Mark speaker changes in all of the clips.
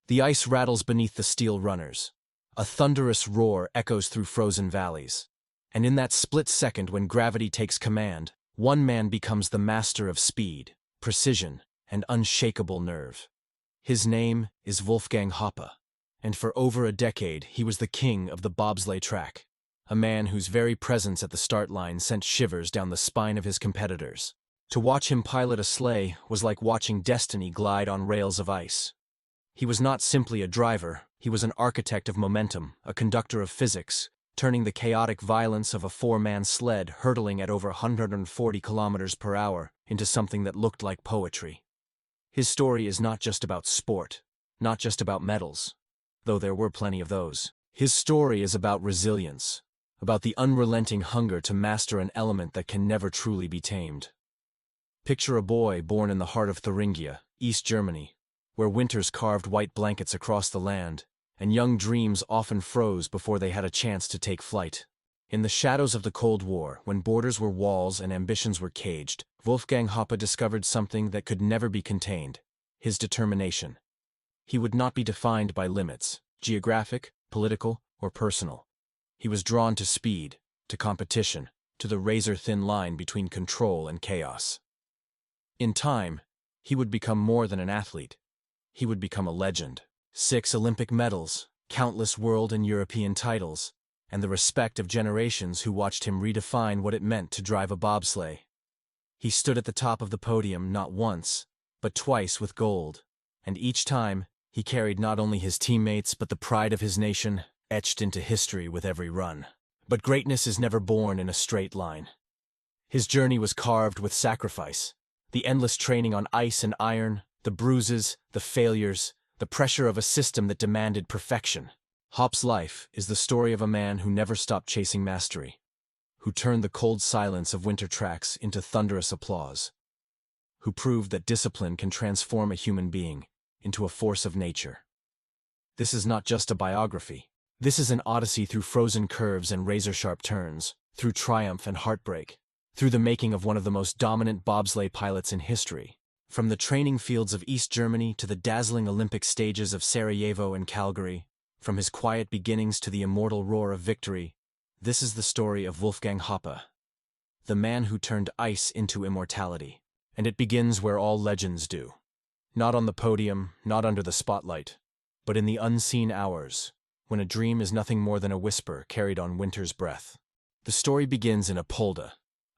Speaker 1: The ice rattles beneath the steel runners. A thunderous roar echoes through frozen valleys. And in that split second when gravity takes command, one man becomes the master of speed, precision, and unshakable nerve. His name is Wolfgang Hoppe, and for over a decade he was the king of the bobsleigh track, a man whose very presence at the start line sent shivers down the spine of his competitors. To watch him pilot a sleigh was like watching destiny glide on rails of ice. He was not simply a driver, he was an architect of momentum, a conductor of physics, turning the chaotic violence of a four-man sled hurtling at over 140 kilometers per hour into something that looked like poetry. His story is not just about sport, not just about medals, though there were plenty of those. His story is about resilience, about the unrelenting hunger to master an element that can never truly be tamed. Picture a boy born in the heart of Thuringia, East Germany, where winters carved white blankets across the land, and young dreams often froze before they had a chance to take flight. In the shadows of the Cold War, when borders were walls and ambitions were caged, Wolfgang Hoppe discovered something that could never be contained: his determination. He would not be defined by limits, geographic, political, or personal. He was drawn to speed, to competition, to the razor-thin line between control and chaos. In time, he would become more than an athlete. He would become a legend. 6 Olympic medals, countless world and European titles, and the respect of generations who watched him redefine what it meant to drive a bobsleigh. He stood at the top of the podium not once, but twice with gold, and each time he carried not only his teammates but the pride of his nation, etched into history with every run. But greatness is never born in a straight line. His journey was carved with sacrifice. The endless training on ice and iron, the bruises, the failures, the pressure of a system that demanded perfection. Hoppe's life is the story of a man who never stopped chasing mastery, who turned the cold silence of winter tracks into thunderous applause, who proved that discipline can transform a human being into a force of nature. This is not just a biography. This is an odyssey through frozen curves and razor-sharp turns, through triumph and heartbreak, through the making of one of the most dominant bobsleigh pilots in history. From the training fields of East Germany to the dazzling Olympic stages of Sarajevo and Calgary, from his quiet beginnings to the immortal roar of victory, this is the story of Wolfgang Hoppe, the man who turned ice into immortality. And it begins where all legends do. Not on the podium, not under the spotlight, but in the unseen hours, when a dream is nothing more than a whisper carried on winter's breath. The story begins in Apolda,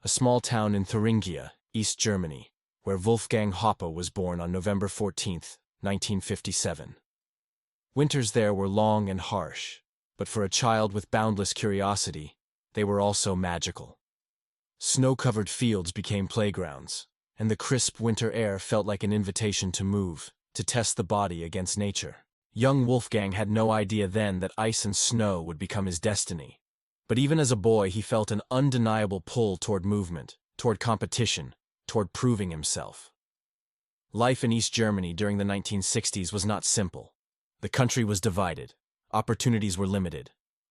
Speaker 1: a small town in Thuringia, East Germany, where Wolfgang Hoppe was born on November 14, 1957. Winters there were long and harsh, but for a child with boundless curiosity, they were also magical. Snow-covered fields became playgrounds, and the crisp winter air felt like an invitation to move, to test the body against nature. Young Wolfgang had no idea then that ice and snow would become his destiny. But even as a boy, he felt an undeniable pull toward movement, toward competition, toward proving himself. Life in East Germany during the 1960s was not simple. The country was divided, opportunities were limited,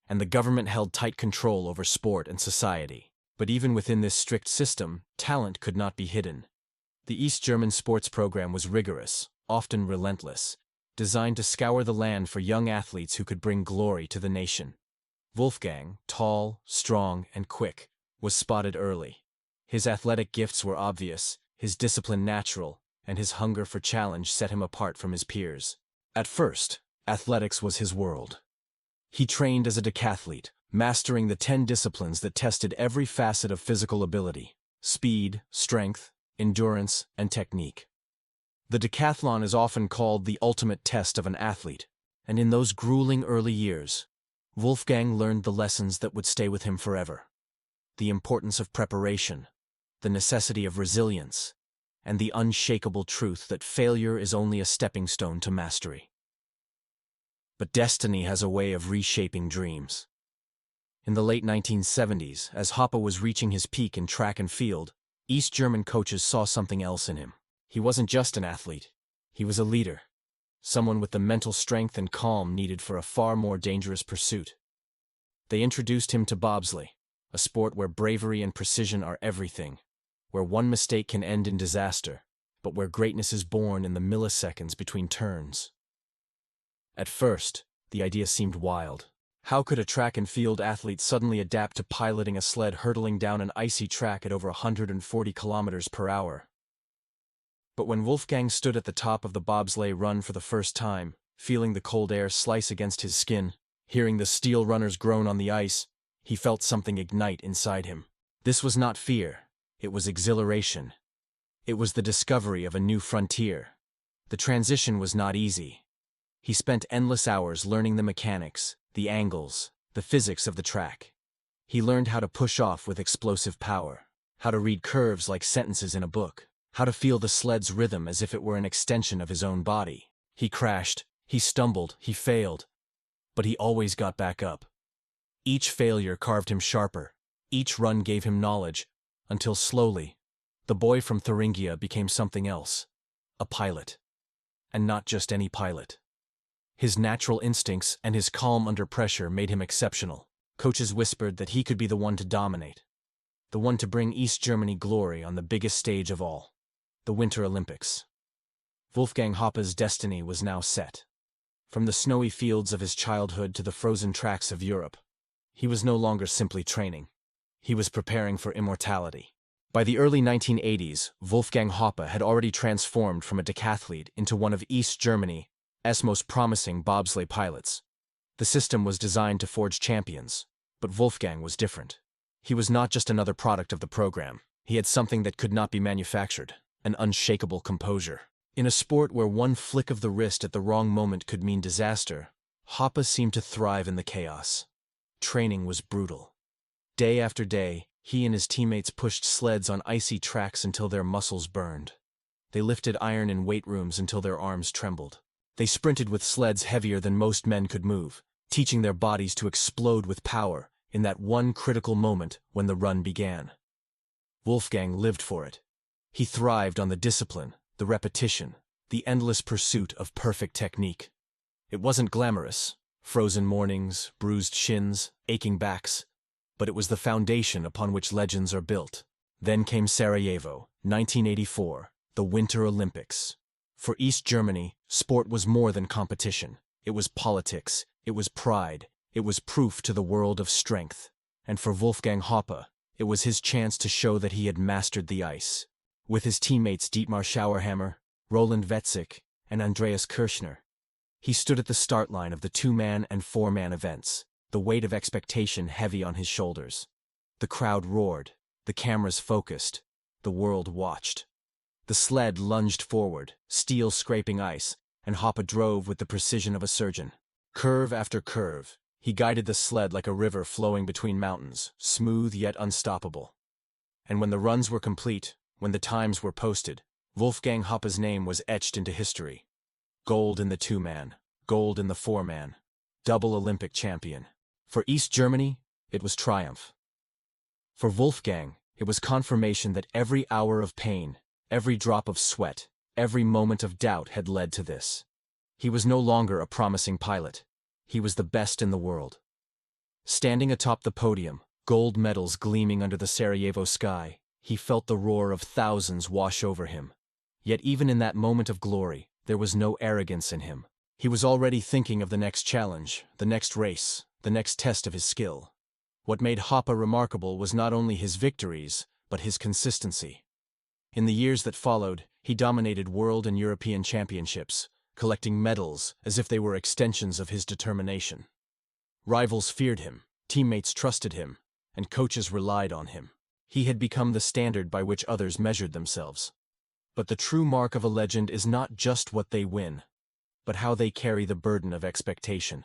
Speaker 1: and the government held tight control over sport and society. But even within this strict system, talent could not be hidden. The East German sports program was rigorous, often relentless, designed to scour the land for young athletes who could bring glory to the nation. Wolfgang, tall, strong, and quick, was spotted early. His athletic gifts were obvious, his discipline natural, and his hunger for challenge set him apart from his peers. At first, athletics was his world. He trained as a decathlete, mastering the 10 disciplines that tested every facet of physical ability: speed, strength, endurance, and technique. The decathlon is often called the ultimate test of an athlete, and in those grueling early years, Wolfgang learned the lessons that would stay with him forever: the importance of preparation, the necessity of resilience, and the unshakable truth that failure is only a stepping stone to mastery. But destiny has a way of reshaping dreams. In the late 1970s, as Hoppe was reaching his peak in track and field, East German coaches saw something else in him. He wasn't just an athlete, he was a leader, someone with the mental strength and calm needed for a far more dangerous pursuit. They introduced him to bobsleigh, a sport where bravery and precision are everything, where one mistake can end in disaster, but where greatness is born in the milliseconds between turns. At first, the idea seemed wild. How could a track and field athlete suddenly adapt to piloting a sled hurtling down an icy track at over 140 kilometers per hour? But when Wolfgang stood at the top of the bobsleigh run for the first time, feeling the cold air slice against his skin, hearing the steel runners groan on the ice, he felt something ignite inside him. This was not fear, it was exhilaration. It was the discovery of a new frontier. The transition was not easy. He spent endless hours learning the mechanics, the angles, the physics of the track. He learned how to push off with explosive power, how to read curves like sentences in a book, how to feel the sled's rhythm as if it were an extension of his own body. He crashed, he stumbled, he failed, but he always got back up. Each failure carved him sharper, each run gave him knowledge, until slowly, the boy from Thuringia became something else, a pilot. And not just any pilot. His natural instincts and his calm under pressure made him exceptional. Coaches whispered that he could be the one to dominate, the one to bring East Germany glory on the biggest stage of all, the Winter Olympics. Wolfgang Hoppe's destiny was now set. From the snowy fields of his childhood to the frozen tracks of Europe, he was no longer simply training. He was preparing for immortality. By the early 1980s, Wolfgang Hoppe had already transformed from a decathlete into one of East Germany's most promising bobsleigh pilots. The system was designed to forge champions, but Wolfgang was different. He was not just another product of the program. He had something that could not be manufactured, an unshakable composure. In a sport where one flick of the wrist at the wrong moment could mean disaster, Hoppe seemed to thrive in the chaos. Training was brutal. Day after day, he and his teammates pushed sleds on icy tracks until their muscles burned. They lifted iron in weight rooms until their arms trembled. They sprinted with sleds heavier than most men could move, teaching their bodies to explode with power in that one critical moment when the run began. Wolfgang lived for it. He thrived on the discipline, the repetition, the endless pursuit of perfect technique. It wasn't glamorous, frozen mornings, bruised shins, aching backs, but it was the foundation upon which legends are built. Then came Sarajevo, 1984, the Winter Olympics. For East Germany, sport was more than competition. It was politics, it was pride, it was proof to the world of strength. And for Wolfgang Hoppe, it was his chance to show that he had mastered the ice. With his teammates Dietmar Schauerhammer, Roland Wetzig, and Andreas Kirchner, he stood at the start line of the two-man and four-man events, the weight of expectation heavy on his shoulders. The crowd roared, the cameras focused, the world watched. The sled lunged forward, steel scraping ice, and Hoppe drove with the precision of a surgeon. Curve after curve, he guided the sled like a river flowing between mountains, smooth yet unstoppable. And when the runs were complete, when the times were posted, Wolfgang Hoppe's name was etched into history. Gold in the two-man, gold in the four-man, double Olympic champion. For East Germany, it was triumph. For Wolfgang, it was confirmation that every hour of pain, every drop of sweat, every moment of doubt had led to this. He was no longer a promising pilot. He was the best in the world. Standing atop the podium, gold medals gleaming under the Sarajevo sky, he felt the roar of thousands wash over him. Yet even in that moment of glory, there was no arrogance in him. He was already thinking of the next challenge, the next race, the next test of his skill. What made Hoppe remarkable was not only his victories, but his consistency. In the years that followed, he dominated world and European championships, collecting medals as if they were extensions of his determination. Rivals feared him, teammates trusted him, and coaches relied on him. He had become the standard by which others measured themselves. But the true mark of a legend is not just what they win, but how they carry the burden of expectation.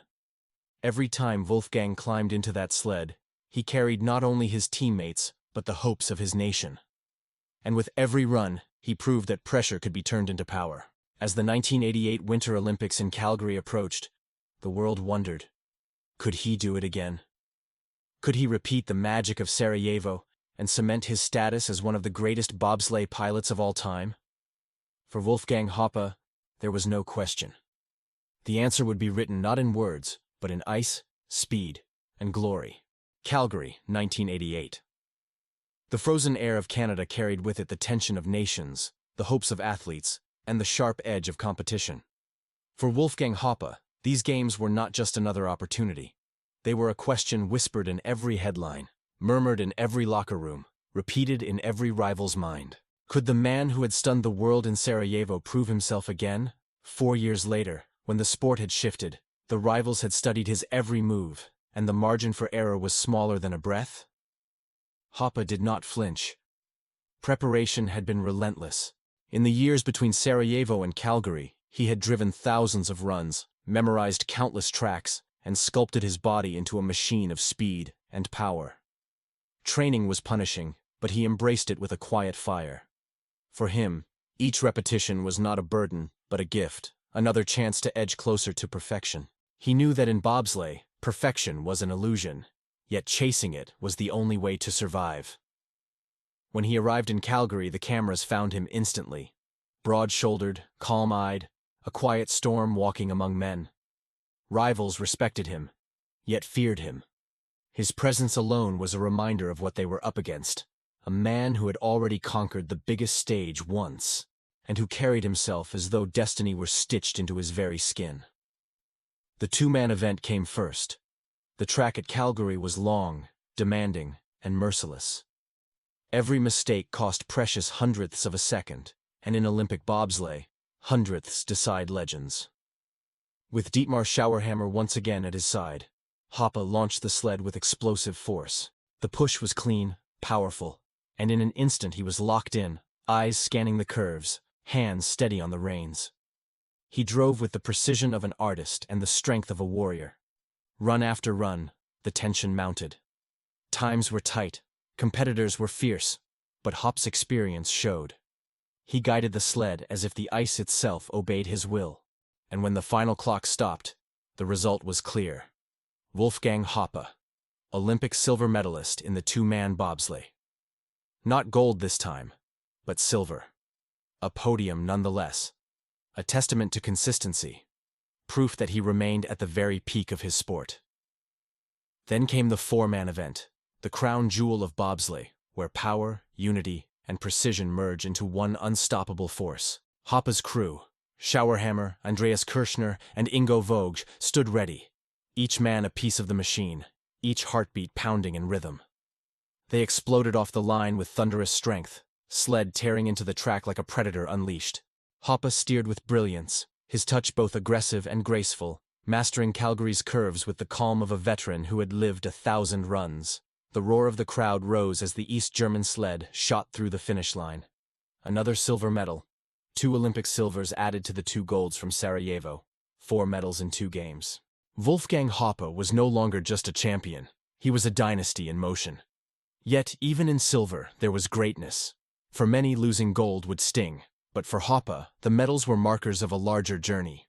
Speaker 1: Every time Wolfgang climbed into that sled, he carried not only his teammates, but the hopes of his nation. And with every run, he proved that pressure could be turned into power. As the 1988 Winter Olympics in Calgary approached, the world wondered, could he do it again? Could he repeat the magic of Sarajevo and cement his status as one of the greatest bobsleigh pilots of all time? For Wolfgang Hoppe, there was no question. The answer would be written not in words, but in ice, speed, and glory. Calgary, 1988. The frozen air of Canada carried with it the tension of nations, the hopes of athletes, and the sharp edge of competition. For Wolfgang Hoppe, These games were not just another opportunity. They were a question whispered in every headline, murmured in every locker room, repeated in every rival's mind. Could the man who had stunned the world in Sarajevo prove himself again? 4 years later, when the sport had shifted, the rivals had studied his every move, and the margin for error was smaller than a breath? Hoppe did not flinch. Preparation had been relentless. In the years between Sarajevo and Calgary, he had driven thousands of runs, memorized countless tracks, and sculpted his body into a machine of speed and power. Training was punishing, but he embraced it with a quiet fire. For him, each repetition was not a burden, but a gift, another chance to edge closer to perfection. He knew that in bobsleigh, perfection was an illusion, yet chasing it was the only way to survive. When he arrived in Calgary, the cameras found him instantly. Broad-shouldered, calm-eyed, a quiet storm walking among men. Rivals respected him, yet feared him. His presence alone was a reminder of what they were up against. A man who had already conquered the biggest stage once, and who carried himself as though destiny were stitched into his very skin. The two-man event came first. The track at Calgary was long, demanding, and merciless. Every mistake cost precious hundredths of a second, and in Olympic bobsleigh, hundredths decide legends. With Dietmar Schauerhammer once again at his side, Hoppe launched the sled with explosive force. The push was clean, powerful, and in an instant he was locked in, eyes scanning the curves, hands steady on the reins. He drove with the precision of an artist and the strength of a warrior. Run after run, the tension mounted. Times were tight, competitors were fierce, but Hoppe's experience showed. He guided the sled as if the ice itself obeyed his will, and when the final clock stopped, the result was clear. Wolfgang Hoppe, Olympic silver medalist in the two-man bobsleigh. Not gold this time, but silver. A podium nonetheless. A testament to consistency. Proof that he remained at the very peak of his sport. Then came the four-man event, the crown jewel of bobsleigh, where power, unity, and precision merge into one unstoppable force. Hoppe's crew, Schauerhammer, Andreas Kirschner, and Ingo Vogt, stood ready, each man a piece of the machine, each heartbeat pounding in rhythm. They exploded off the line with thunderous strength, sled tearing into the track like a predator unleashed. Hoppe steered with brilliance, his touch both aggressive and graceful, mastering Calgary's curves with the calm of a veteran who had lived 1,000 runs. The roar of the crowd rose as the East German sled shot through the finish line. Another silver medal, 2 Olympic silvers added to the 2 golds from Sarajevo, 4 medals in 2 games. Wolfgang Hoppe was no longer just a champion, he was a dynasty in motion. Yet, even in silver, there was greatness. For many, losing gold would sting, but for Hoppe, the medals were markers of a larger journey.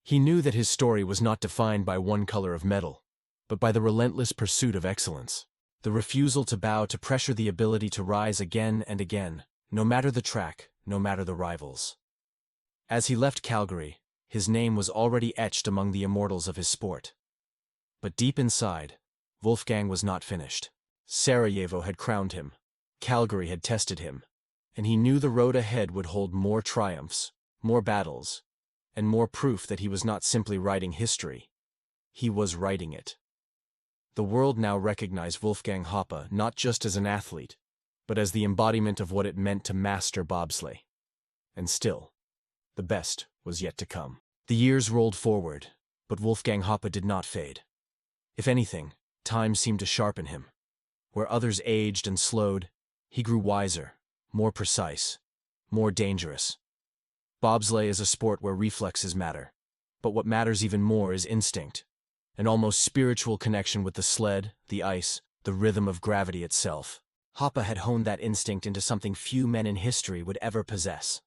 Speaker 1: He knew that his story was not defined by one color of medal, but by the relentless pursuit of excellence. The refusal to bow to pressure, the ability to rise again and again, no matter the track, no matter the rivals. As he left Calgary, his name was already etched among the immortals of his sport. But deep inside, Wolfgang was not finished. Sarajevo had crowned him, Calgary had tested him, and he knew the road ahead would hold more triumphs, more battles, and more proof that he was not simply writing history. He was writing it. The world now recognized Wolfgang Hoppe not just as an athlete, but as the embodiment of what it meant to master bobsleigh. And still, the best was yet to come. The years rolled forward, but Wolfgang Hoppe did not fade. If anything, time seemed to sharpen him. Where others aged and slowed, he grew wiser, more precise, more dangerous. Bobsleigh is a sport where reflexes matter, but what matters even more is instinct, an almost spiritual connection with the sled, the ice, the rhythm of gravity itself. Hoppe had honed that instinct into something few men in history would ever possess.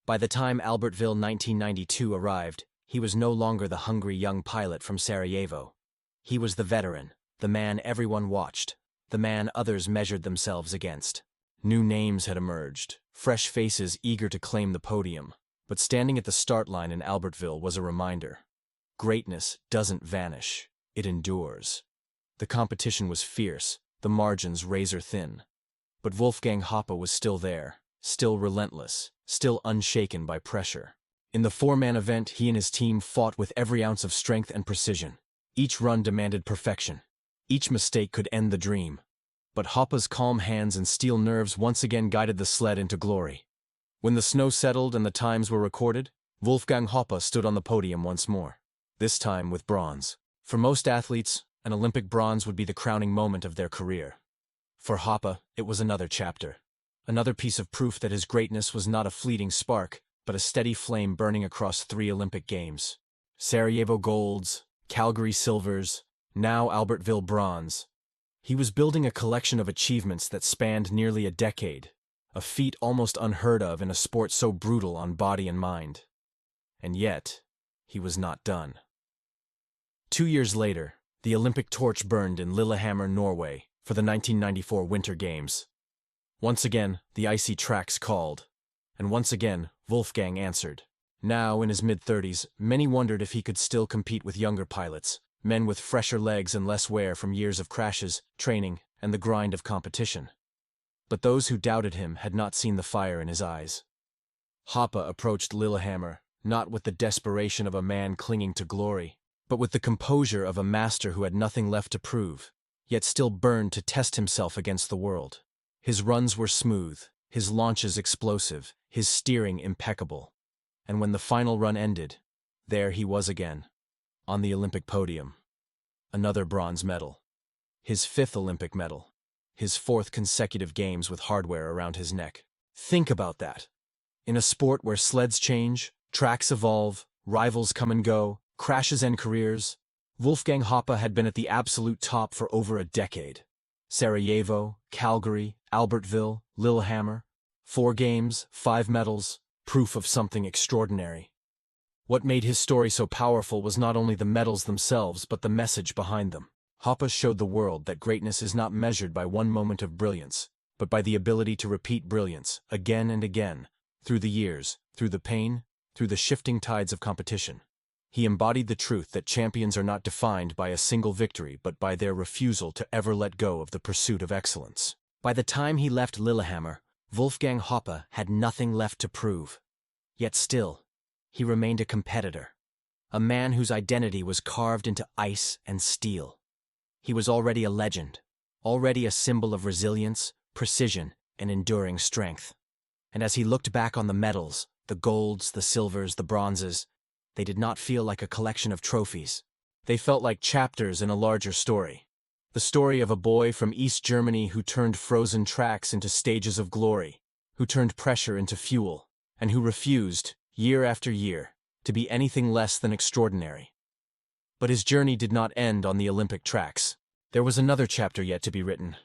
Speaker 1: By the time Albertville 1992 arrived, he was no longer the hungry young pilot from Sarajevo. He was the veteran, the man everyone watched, the man others measured themselves against. New names had emerged, fresh faces eager to claim the podium, but standing at the start line in Albertville was a reminder. Greatness doesn't vanish, it endures. The competition was fierce, the margins razor-thin. But Wolfgang Hoppe was still there, still relentless, still unshaken by pressure. In the four-man event, he and his team fought with every ounce of strength and precision. Each run demanded perfection. Each mistake could end the dream. But Hoppe's calm hands and steel nerves once again guided the sled into glory. When the snow settled and the times were recorded, Wolfgang Hoppe stood on the podium once more, this time with bronze. For most athletes, an Olympic bronze would be the crowning moment of their career. For Hoppe, it was another chapter. Another piece of proof that his greatness was not a fleeting spark, but a steady flame burning across 3 Olympic Games. Sarajevo golds, Calgary silvers, now Albertville bronze. He was building a collection of achievements that spanned nearly a decade, a feat almost unheard of in a sport so brutal on body and mind. And yet, he was not done. 2 years later, the Olympic torch burned in Lillehammer, Norway, for the 1994 Winter Games. Once again, the icy tracks called, and once again, Wolfgang answered. Now, in his mid-30s, many wondered if he could still compete with younger pilots, men with fresher legs and less wear from years of crashes, training, and the grind of competition. But those who doubted him had not seen the fire in his eyes. Hoppe approached Lillehammer, not with the desperation of a man clinging to glory, but with the composure of a master who had nothing left to prove, yet still burned to test himself against the world. His runs were smooth, his launches explosive, his steering impeccable. And when the final run ended, there he was again, on the Olympic podium. Another bronze medal. His 5th Olympic medal. His 4th consecutive games with hardware around his neck. Think about that. In a sport where sleds change, tracks evolve, rivals come and go, crashes end careers, Wolfgang Hoppe had been at the absolute top for over a decade. Sarajevo, Calgary, Albertville, Lillehammer. 4 games, 5 medals, proof of something extraordinary. What made his story so powerful was not only the medals themselves, but the message behind them. Hoppe showed the world that greatness is not measured by one moment of brilliance, but by the ability to repeat brilliance again and again, through the years, through the pain, through the shifting tides of competition. He embodied the truth that champions are not defined by a single victory, but by their refusal to ever let go of the pursuit of excellence. By the time he left Lillehammer, Wolfgang Hoppe had nothing left to prove. Yet still, he remained a competitor, a man whose identity was carved into ice and steel. He was already a legend, already a symbol of resilience, precision, and enduring strength. And as he looked back on the medals, the golds, the silvers, the bronzes, they did not feel like a collection of trophies. They felt like chapters in a larger story. The story of a boy from East Germany who turned frozen tracks into stages of glory, who turned pressure into fuel, and who refused, year after year, to be anything less than extraordinary. But his journey did not end on the Olympic tracks. There was another chapter yet to be written.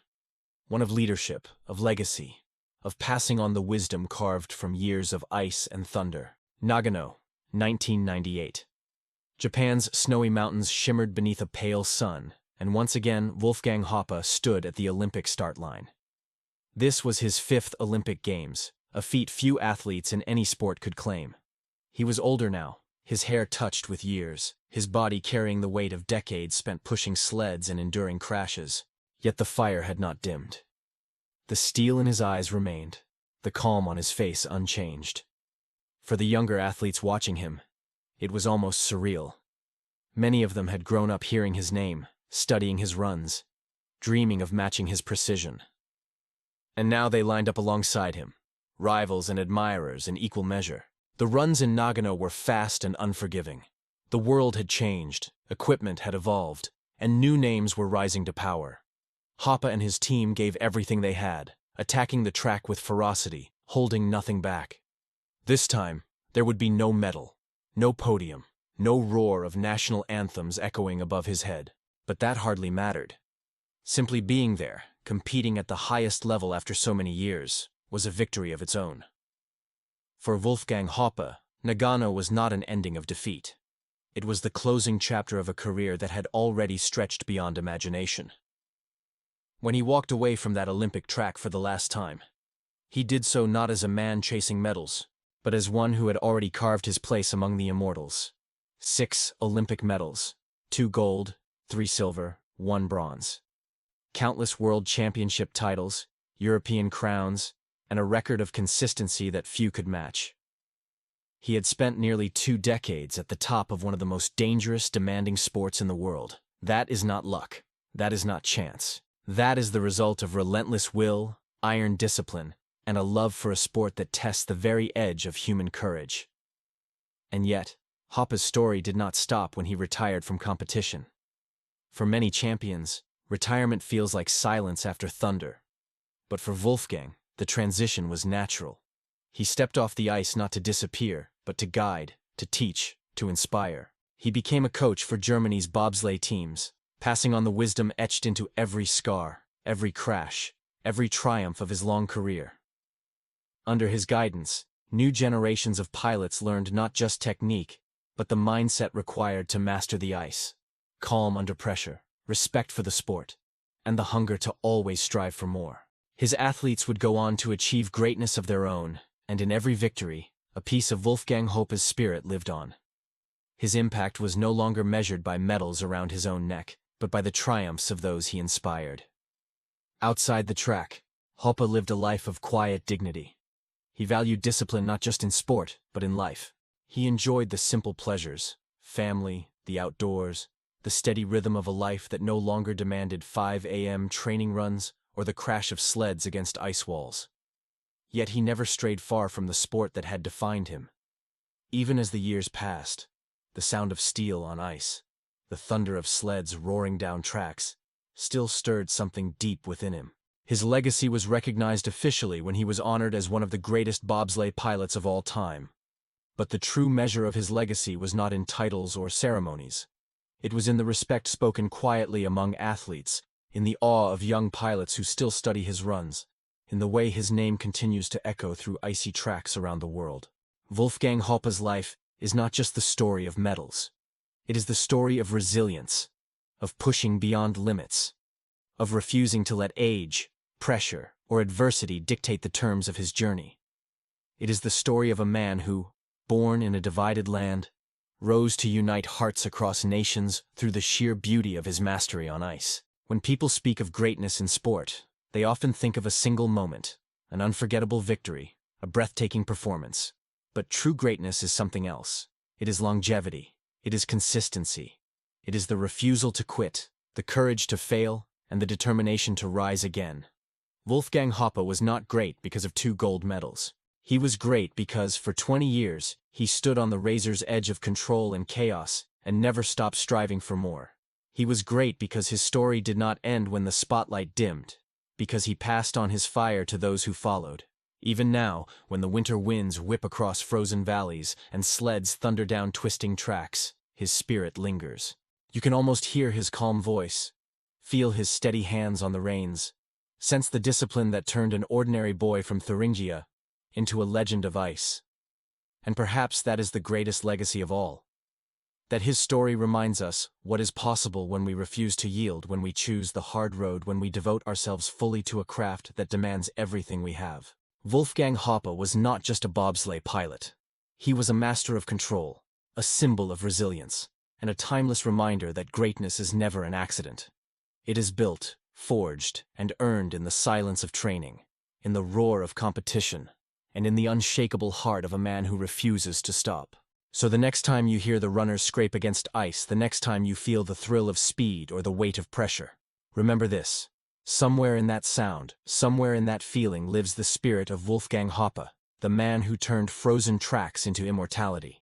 Speaker 1: One of leadership, of legacy, of passing on the wisdom carved from years of ice and thunder. Nagano, 1998. Japan's snowy mountains shimmered beneath a pale sun, and once again Wolfgang Hoppe stood at the Olympic start line. This was his 5th Olympic Games, a feat few athletes in any sport could claim. He was older now, his hair touched with years, his body carrying the weight of decades spent pushing sleds and enduring crashes. Yet the fire had not dimmed. The steel in his eyes remained, the calm on his face unchanged. For the younger athletes watching him, it was almost surreal. Many of them had grown up hearing his name, studying his runs, dreaming of matching his precision. And now they lined up alongside him, rivals and admirers in equal measure. The runs in Nagano were fast and unforgiving. The world had changed, equipment had evolved, and new names were rising to power. Hoppe and his team gave everything they had, attacking the track with ferocity, holding nothing back. This time, there would be no medal, no podium, no roar of national anthems echoing above his head. But that hardly mattered. Simply being there, competing at the highest level after so many years, was a victory of its own. For Wolfgang Hoppe, Nagano was not an ending of defeat. It was the closing chapter of a career that had already stretched beyond imagination. When he walked away from that Olympic track for the last time, he did so not as a man chasing medals, but as one who had already carved his place among the immortals. 6 Olympic medals, 2 gold, 3 silver, 1 bronze. Countless world championship titles, European crowns, and a record of consistency that few could match. He had spent nearly 2 decades at the top of one of the most dangerous, demanding sports in the world. That is not luck. That is not chance. That is the result of relentless will, iron discipline, and a love for a sport that tests the very edge of human courage. And yet, Hoppe's story did not stop when he retired from competition. For many champions, retirement feels like silence after thunder. But for Wolfgang, the transition was natural. He stepped off the ice not to disappear, but to guide, to teach, to inspire. He became a coach for Germany's bobsleigh teams, passing on the wisdom etched into every scar, every crash, every triumph of his long career. Under his guidance, new generations of pilots learned not just technique, but the mindset required to master the ice. Calm under pressure, respect for the sport, and the hunger to always strive for more. His athletes would go on to achieve greatness of their own, and in every victory, a piece of Wolfgang Hoppe's spirit lived on. His impact was no longer measured by medals around his own neck, but by the triumphs of those he inspired. Outside the track, Hoppe lived a life of quiet dignity. He valued discipline not just in sport, but in life. He enjoyed the simple pleasures, family, the outdoors, the steady rhythm of a life that no longer demanded 5 a.m. training runs or the crash of sleds against ice walls. Yet he never strayed far from the sport that had defined him. Even as the years passed, the sound of steel on ice, the thunder of sleds roaring down tracks, still stirred something deep within him. His legacy was recognized officially when he was honored as one of the greatest bobsleigh pilots of all time. But the true measure of his legacy was not in titles or ceremonies. It was in the respect spoken quietly among athletes, in the awe of young pilots who still study his runs, in the way his name continues to echo through icy tracks around the world. Wolfgang Hoppe's life is not just the story of medals. It is the story of resilience, of pushing beyond limits, of refusing to let age, pressure, or adversity dictate the terms of his journey. It is the story of a man who, born in a divided land, rose to unite hearts across nations through the sheer beauty of his mastery on ice. When people speak of greatness in sport, they often think of a single moment, an unforgettable victory, a breathtaking performance. But true greatness is something else. It is longevity. It is consistency. It is the refusal to quit, the courage to fail, and the determination to rise again. Wolfgang Hoppe was not great because of 2 gold medals. He was great because, for 20 years, he stood on the razor's edge of control and chaos and never stopped striving for more. He was great because his story did not end when the spotlight dimmed, because he passed on his fire to those who followed. Even now, when the winter winds whip across frozen valleys and sleds thunder down twisting tracks, his spirit lingers. You can almost hear his calm voice, feel his steady hands on the reins, sense the discipline that turned an ordinary boy from Thuringia into a legend of ice. And perhaps that is the greatest legacy of all. That his story reminds us what is possible when we refuse to yield, when we choose the hard road, when we devote ourselves fully to a craft that demands everything we have. Wolfgang Hoppe was not just a bobsleigh pilot. He was a master of control, a symbol of resilience, and a timeless reminder that greatness is never an accident. It is built, forged, and earned in the silence of training, in the roar of competition, and in the unshakable heart of a man who refuses to stop. So the next time you hear the runners scrape against ice, the next time you feel the thrill of speed or the weight of pressure, remember this. Somewhere in that sound, somewhere in that feeling lives the spirit of Wolfgang Hoppe, the man who turned frozen tracks into immortality.